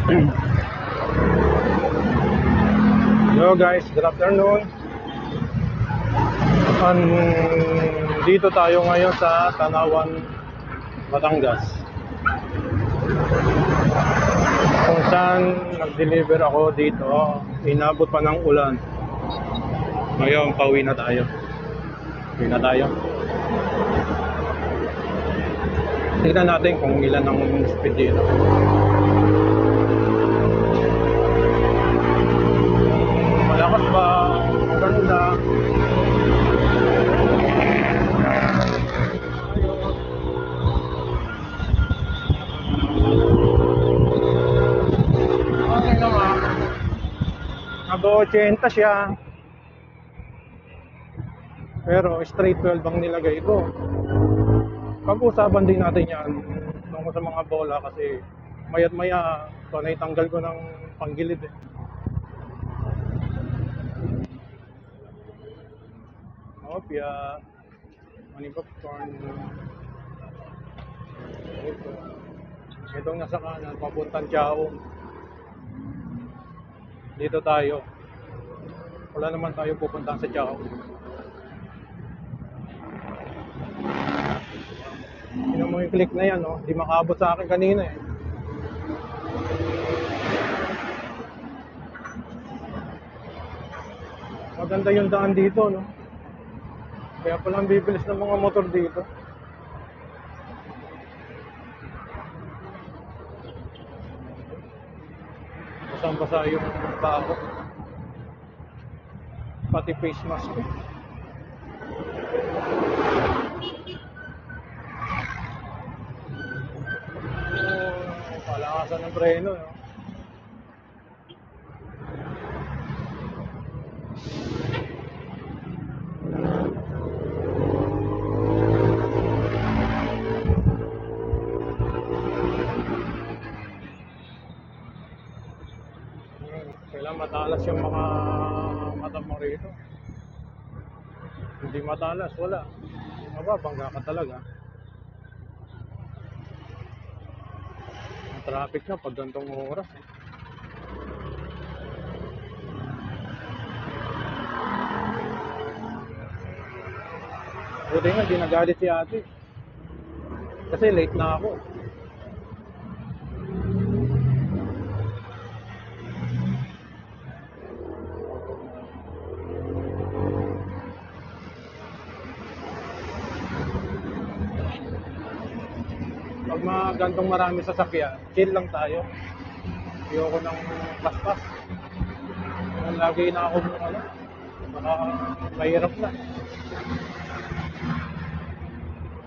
Hello guys, good afternoon. Dito tayo ngayon sa Tanawan, Batangas, kung saan nag-deliver ako dito. Inabot pa ng ulan. Ngayon, pauwi na tayo. Tignan natin kung ilan ang speed dito. Malakas ba? Maganda. Okay naman. Nag-80 siya. Pero straight 12 ang nilagay ko. Pag-usapan din natin yan tungkol sa mga bola kasi maya't maya so naitanggal ko ng panggilid eh. Opya, money popcorn. Itong nasa kanan, papuntang Chao. Dito tayo. Wala naman tayo pupuntahan sa Chao. Yun mo yung click na yan, no? Di makaabot sa akin kanina eh. Maganda yung daan dito, no? Kaya palang bibilis ng mga motor dito. Basang-basa yung tao. Pati face mask ko. Palakasan ng preno, no? Kailangan matalas yung mga mata mo rito. Hindi matalas, wala. Mababangga ka talaga. Ang traffic na pag gantong oras eh. Buti nga, di nagalit si ate. Kasi late na ako. Pag mga gantong marami sasakyan, chill lang tayo. Ayoko ng paspas. Lagi na ako baka mahirap na.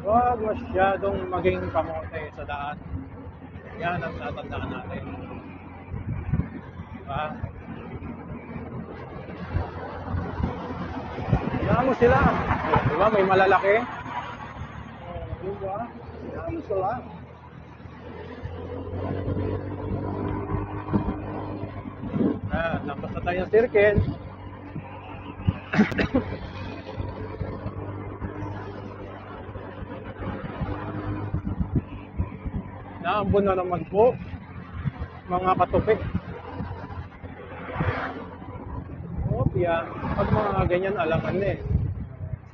Huwag masyadong maging kamote sa daan. Yan ang tatandaan natin. Diba? Kailangan mo sila. Diba? May malalaki. Diba? Kailangan mo sila. Tapos na tayo ng circle. Naambon na naman po mga katupik. Opya, pag mga ganyan alangan na eh.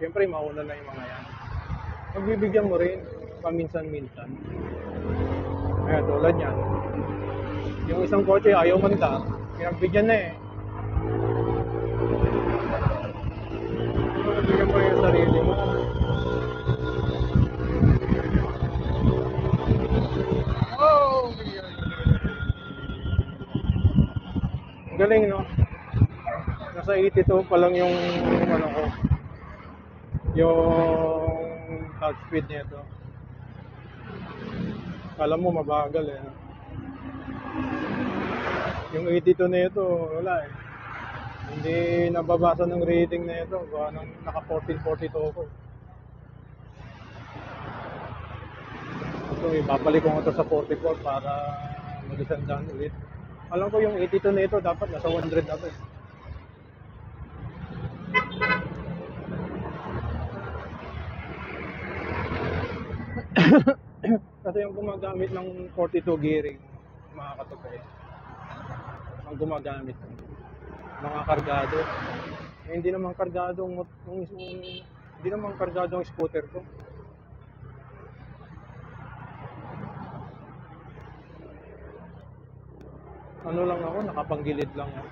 Siyempre mauna na yung mga yan. Magbibigyan mo rin paminsan-minsan. Kaya tulad yan. Yung isang kotse ayaw manda, pinagbigyan na eh. Magbibigyan mo rin yung sarili mo. Galing, no? Nasa 82 pa lang yung ano ko, yung top speed nito. Kala mo mabagal eh. Yung 82 nito, wala eh. Hindi nababasa ng rating na ito. Naka 1442 ko. So, ibabalik ko nga ito sa 44 para mag-isandaan ulit. Alam ko yung 82 nito dapat nasa 100 na ito eh. Kasi yung gumagamit ng 42 gearing, mga katupay, ang gumagamit. Mga kargado. Eh, hindi naman kargado hindi naman kargado ang scooter ko. Ano lang ako, nakapanggilid lang ako.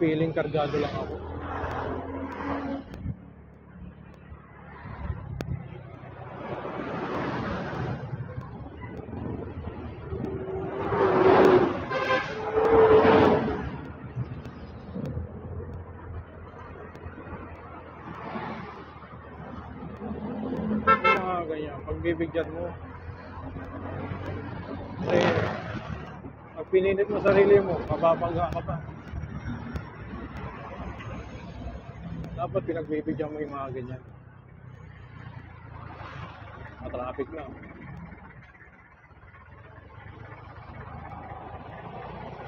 Feeling kargado lang ako. Yung mga ganyan, pagbibigyan mo. Kasi, pag pininit mo sarili mo, mababangga ka pa. Dapat pinagbibigyan mo yung mga ganyan. Traffic na.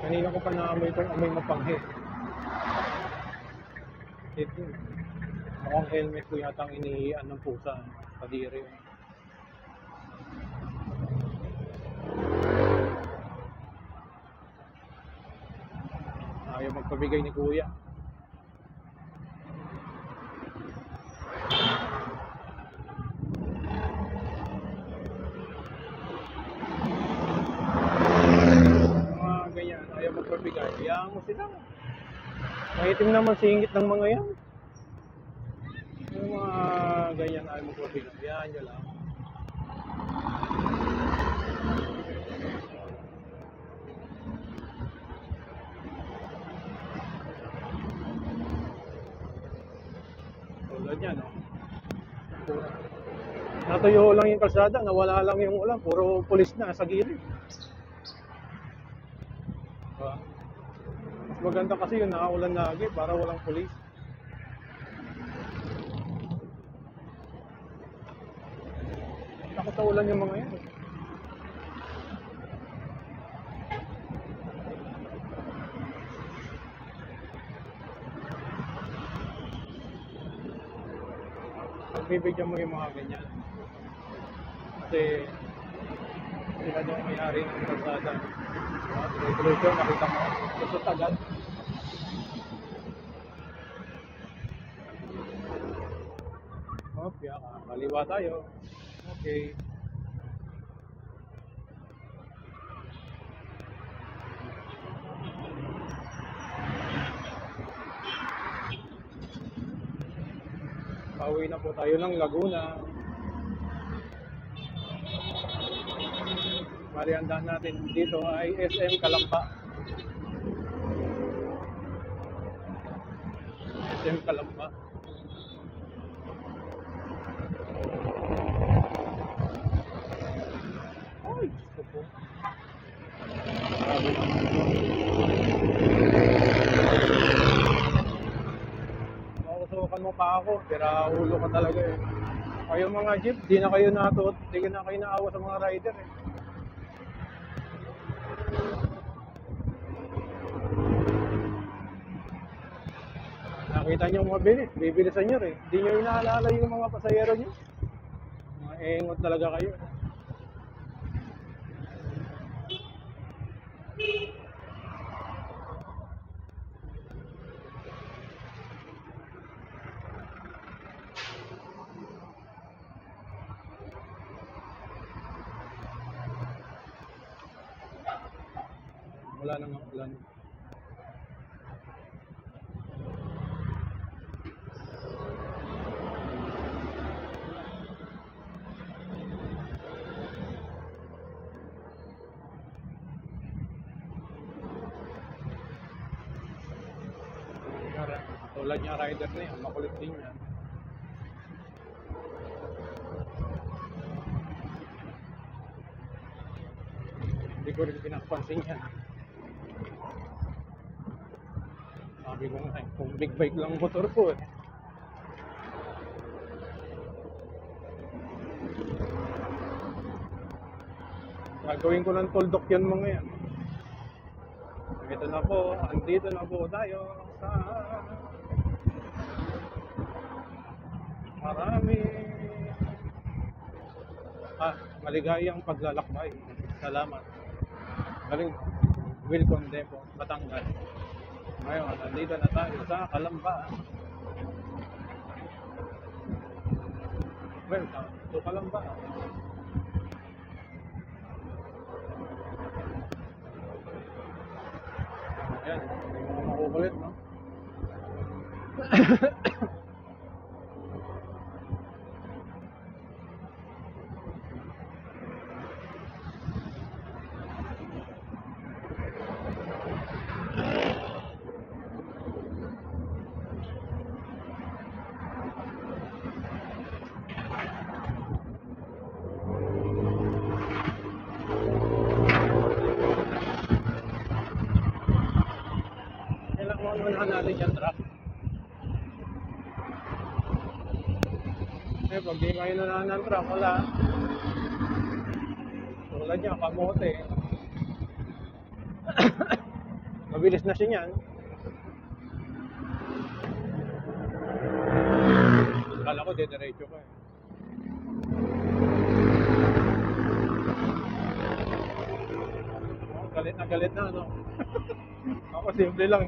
Kanina ko pa naamoy itong amoy mapanghe. Ito. Mukhang helmet ko yata ang inihian ng pusa. Kadiri. Ayaw magpabigay ni kuya. Mga ganyan, ayaw magpabigay. Hayaan mo sila. Maitim naman singit ng mga yan. Yung mga ganyan ayaw magpabigay. Hayaan nyo lang. Tulad yan, no? Natuyo lang yung kalsada, nawala lang yung ulan, puro pulis na sa gilid. Diba? Mas maganda kasi yung nakaulan lagi para walang pulis. Takot sa ulan yung mga yan. Bibigyan mo yung mga ganyan. Kasi sila daw may-ari ng kalsada. Tuloy-tuloy ko, nakita mo. Gusto agad. Okay, kaliwa tayo. Okay. Pauwi na po tayo ng Laguna. Mariandahan natin dito ay SM Calamba. SM Calamba. Ay, gusto po. Grabe naman ito. Makusukan mo pa ako, pero ulo ka talaga eh. Kayong mga jeep, di na kayo naawa sa mga rider eh. Nakita nyo mabilis, bibilisan nyo rin. Hindi nyo inaalala yung mga pasayero nyo. Mga engot talaga kayo. Wala nang ulan. Tulad niya rider na yan, makulit din yan. Hindi ko rin pinapansin yan. Sabi ko nga, kung big bike lang motor ko eh. Gagawin ko ng tuldok yan mga yan. Ito na po, andito na po tayo sa maligayang paglalakbay. Salamat. Galing. Wilcom Depot, Batangas. Ngayon, nandito na tayo sa Calamba. Welcome to Calamba. Ayan, may mga makukulit, no? Kailangan unahan natin yung truck. Eh, pag di kayo unahan ng truck, wala. Tulad niya, kamote. Mabilis na siya niyan. Kala ko, diretso ka eh. Oh, galit na, no? Ako, simple lang.